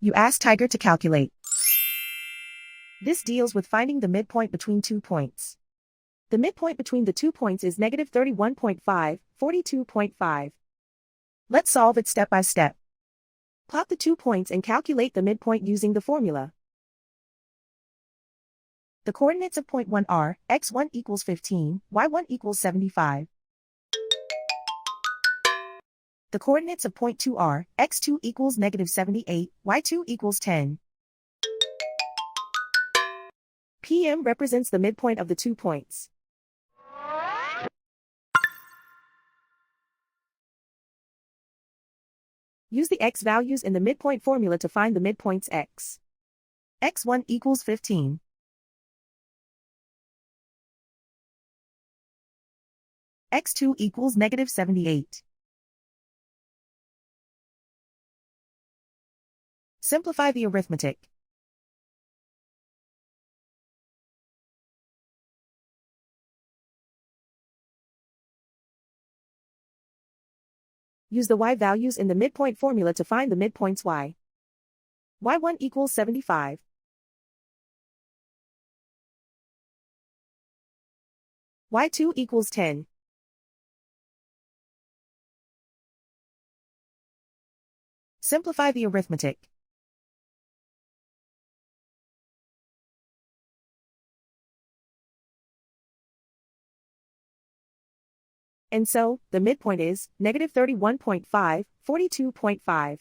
You ask Tiger to calculate. This deals with finding the midpoint between 2 points. The midpoint between the 2 points is negative 31.5, 42.5. Let's solve it step by step. Plot the 2 points and calculate the midpoint using the formula. The coordinates of point 1 are, x1 equals 15, y1 equals 75. The coordinates of point 2 are, x2 equals negative 78, y2 equals 10. PM represents the midpoint of the 2 points. Use the x values in the midpoint formula to find the midpoints x. x1 equals 15. x2 equals negative 78. Simplify the arithmetic. Use the y values in the midpoint formula to find the midpoints y. y1 equals 75. y2 equals 10. Simplify the arithmetic. And so, the midpoint is negative 31.5, 42.5.